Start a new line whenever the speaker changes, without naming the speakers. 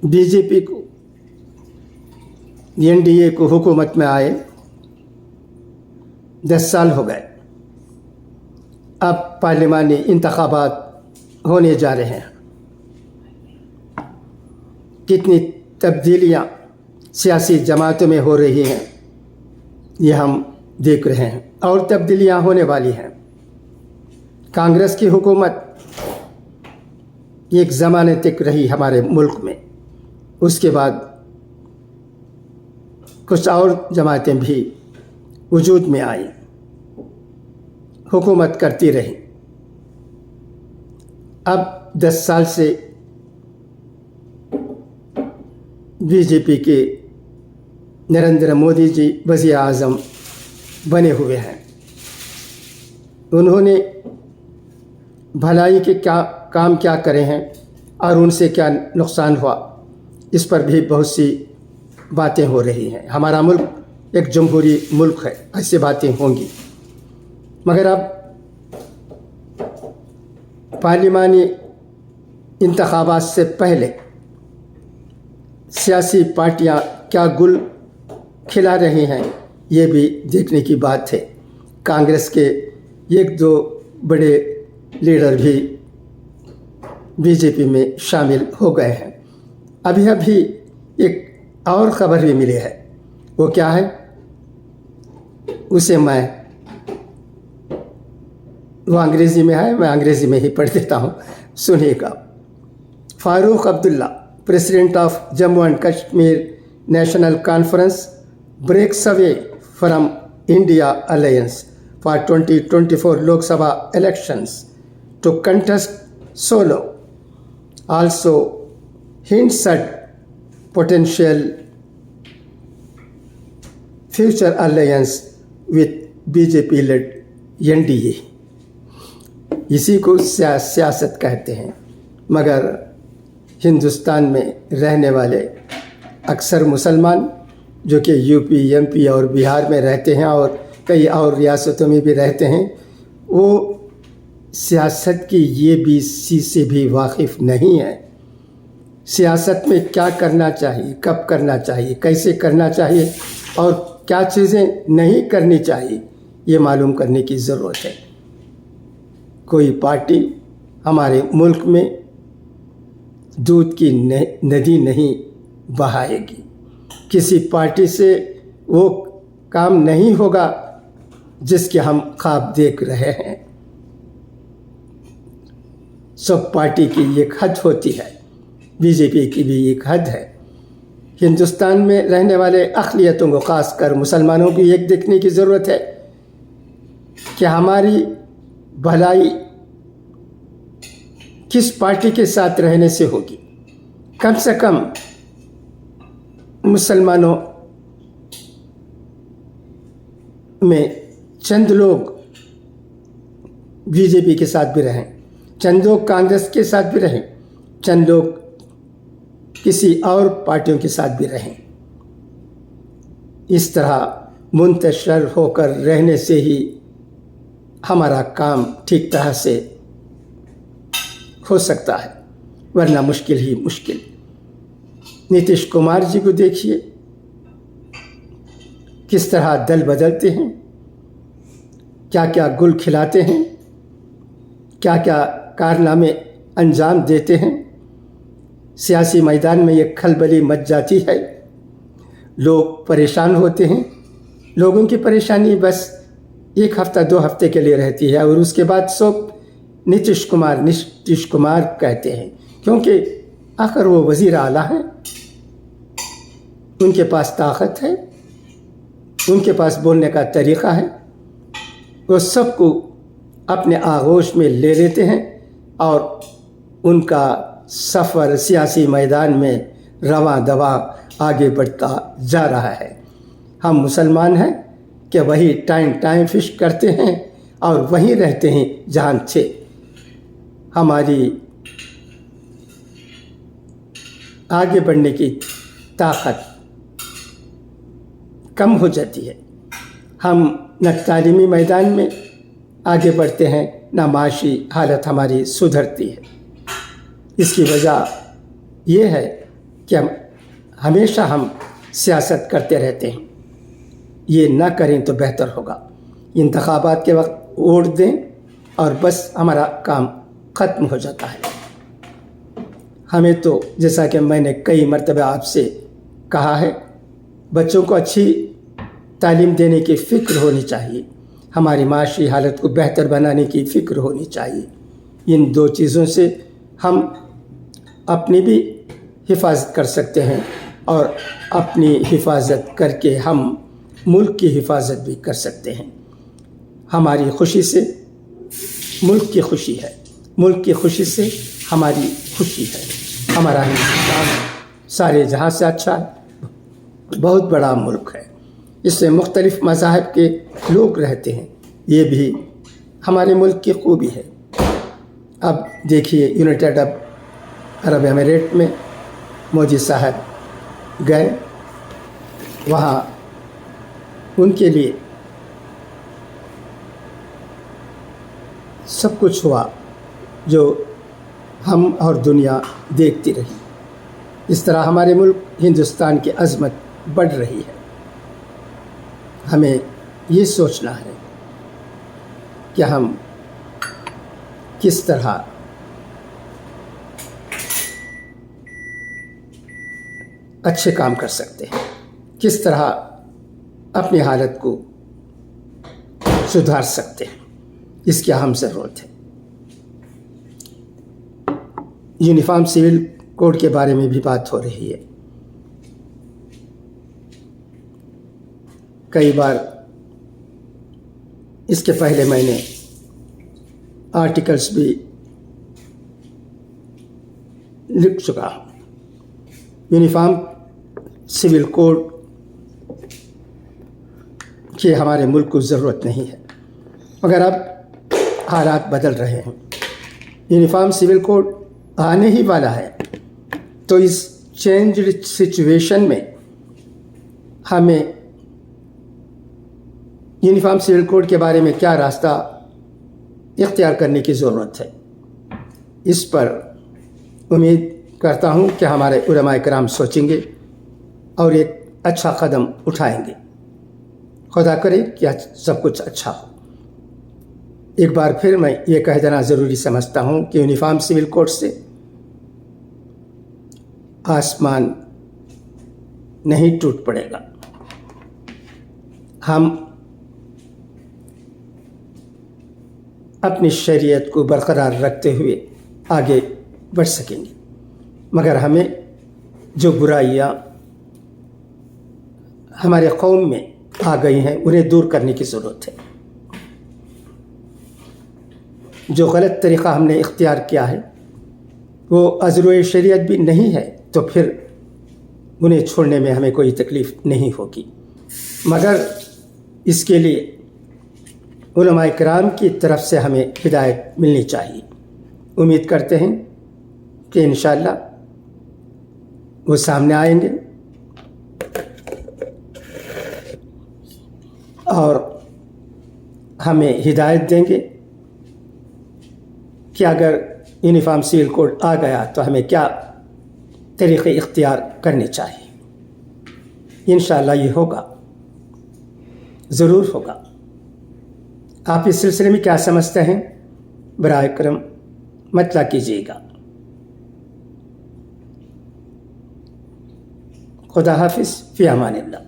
BJP को NDA को हुकूमत में आए 10 साल हो गए। अब पार्लिमानी इंतखाबात होने जा रहे हैं। कितनी तब्दीलियाँ सियासी जमातों में हो रही हैं ये हम देख रहे हैं, और तब्दीलियाँ होने वाली हैं। कांग्रेस की हुकूमत एक ज़माने तक रही हमारे मुल्क में, उसके बाद कुछ और जमातें भी वजूद में आई, हुकूमत करती रही। अब 10 साल से बीजेपी के नरेंद्र मोदी जी वज़ीर आज़म बने हुए हैं। उन्होंने भलाई के काम क्या करे हैं और उनसे क्या नुकसान हुआ, इस पर भी बहुत सी बातें हो रही हैं। हमारा मुल्क एक जमहूरी मुल्क है, ऐसी बातें होंगी। मगर अब पार्लिमानी इंतखाबात से पहले सियासी पार्टियां क्या गुल खिला रही हैं ये भी देखने की बात है। कांग्रेस के 1-2 बड़े लीडर भी बीजेपी में शामिल हो गए हैं। अभी एक और ख़बर भी मिली है, वो क्या है उसे वो अंग्रेज़ी में है, मैं अंग्रेज़ी में ही पढ़ देता हूँ, सुनिएगा। Farooq Abdullah, president of Jammu and Kashmir national conference, breaks away from India Alliance for 2024 Lok Sabha elections to contest solo. Also hints at potential future alliance with BJP-led NDA. इसी को सियासत कहते हैं। मगर हिंदुस्तान में रहने वाले अक्सर मुसलमान जो कि यूपी, एमपी और बिहार में रहते हैं और कई और रियासतों में भी रहते हैं, वो सियासत की ये भी से भी वाकिफ़ नहीं है। सियासत में क्या करना चाहिए, कब करना चाहिए, कैसे करना चाहिए और क्या चीज़ें नहीं करनी चाहिए, ये मालूम करने की ज़रूरत है। कोई पार्टी हमारे मुल्क में दूध की नदी नहीं बहाएगी। किसी पार्टी से वो काम नहीं होगा जिसके हम ख्वाब देख रहे हैं। सब पार्टी की एक हद होती है, बीजेपी की भी एक हद है। हिंदुस्तान में रहने वाले अक़लियतों को, ख़ासकर मुसलमानों की एक देखने की ज़रूरत है कि हमारी भलाई किस पार्टी के साथ रहने से होगी। कम से कम मुसलमानों में चंद लोग बीजेपी के साथ भी रहें, चंद लोग कांग्रेस के साथ भी रहें, चंद लोग किसी और पार्टियों के साथ भी रहें। इस तरह मुंतशर होकर रहने से ही हमारा काम ठीक तरह से हो सकता है, वरना मुश्किल ही मुश्किल। नीतीश कुमार जी को देखिए, किस तरह दल बदलते हैं, क्या क्या गुल खिलाते हैं, क्या क्या कारनामे अंजाम देते हैं। सियासी मैदान में ये खलबली मच जाती है, लोग परेशान होते हैं। लोगों की परेशानी बस 1 हफ्ता 2 हफ्ते के लिए रहती है और उसके बाद सब नीतीश कुमार कहते हैं, क्योंकि आखिर वो वज़ीर आला हैं, उनके पास ताकत है, उनके पास बोलने का तरीक़ा है। वो सबको अपने आगोश में ले लेते हैं और उनका सफ़र सियासी मैदान में रवां दवा आगे बढ़ता जा रहा है। हम मुसलमान हैं कि वही टाइम फिश करते हैं और वहीं रहते हैं जहाँ थे। हमारी आगे बढ़ने की ताकत कम हो जाती है। हम न तालीमी मैदान में आगे बढ़ते हैं, न माशी हालत हमारी सुधरती है। इसकी वजह यह है کہ ہمیشہ ہم سیاست کرتے رہتے ہیں، یہ نہ کریں تو بہتر ہوگا۔ انتخابات کے وقت ووٹ دیں اور بس ہمارا کام ختم ہو جاتا ہے۔ ہمیں تو جیسا کہ میں نے کئی مرتبہ آپ سے کہا ہے، بچوں کو اچھی تعلیم دینے کی فکر ہونی چاہیے، ہماری معاشی حالت کو بہتر بنانے کی فکر ہونی چاہیے۔ ان دو چیزوں سے ہم اپنی بھی حفاظت کر سکتے ہیں اور اپنی حفاظت کر کے ہم ملک کی حفاظت بھی کر سکتے ہیں۔ ہماری خوشی سے ملک کی خوشی ہے، ملک کی خوشی سے ہماری خوشی ہے۔ ہمارا ہندوستان سارے جہاں سے اچھا ہے، بہت بڑا ملک ہے، اس میں مختلف مذاہب کے لوگ رہتے ہیں، یہ بھی ہمارے ملک کی خوبی ہے۔ اب دیکھیے یونائٹڈ عرب امارات میں مودی صاحب گئے، وہاں ان کے لیے سب کچھ ہوا جو ہم اور دنیا دیکھتی رہی۔ اس طرح ہمارے ملک ہندوستان کی عظمت بڑھ رہی ہے۔ ہمیں یہ سوچنا ہے کہ ہم کس طرح اچھے کام کر سکتے ہیں، کس طرح اپنی حالت کو سدھار سکتے ہیں، اس کی اہم ضرورت ہے۔ یونیفارم سول کوڈ کے بارے میں بھی بات ہو رہی ہے۔ کئی بار اس کے پہلے میں نے آرٹیکلس بھی لکھ چکا ہوں۔ یونیفارم سول کوڈ کی ہمارے ملک کو ضرورت نہیں ہے، مگر اب حالات بدل رہے ہیں۔ یونیفارم سول کوڈ آنے ہی والا ہے، تو اس چینجڈ سچویشن میں ہمیں یونیفارم سول کوڈ کے بارے میں کیا راستہ اختیار کرنے کی ضرورت ہے، اس پر امید کرتا ہوں کہ ہمارے علماء کرام سوچیں گے اور ایک اچھا قدم اٹھائیں گے۔ خدا کرے کہ سب کچھ اچھا ہو۔ ایک بار پھر میں یہ کہہ دینا ضروری سمجھتا ہوں کہ یونیفارم سول کوڈ سے آسمان نہیں ٹوٹ پڑے گا، ہم اپنی شریعت کو برقرار رکھتے ہوئے آگے بڑھ سکیں گے، مگر ہمیں جو برائیاں ہمارے قوم میں آ گئی ہیں انہیں دور کرنے کی ضرورت ہے۔ جو غلط طریقہ ہم نے اختیار کیا ہے وہ ازروئے شریعت بھی نہیں ہے، تو پھر انہیں چھوڑنے میں ہمیں کوئی تکلیف نہیں ہوگی، مگر اس کے لیے علماء کرام کی طرف سے ہمیں ہدایت ملنی چاہیے۔ امید کرتے ہیں کہ انشاءاللہ وہ سامنے آئیں گے اور ہمیں ہدایت دیں گے کہ اگر یونیفارم سول کوڈ آ گیا تو ہمیں کیا طریقے اختیار کرنے چاہیے۔ انشاءاللہ یہ ہوگا، ضرور ہوگا۔ آپ اس سلسلے میں کیا سمجھتے ہیں؟ برائے کرم مطلع کیجیے گا۔ خدا حافظ، فی امان اللہ۔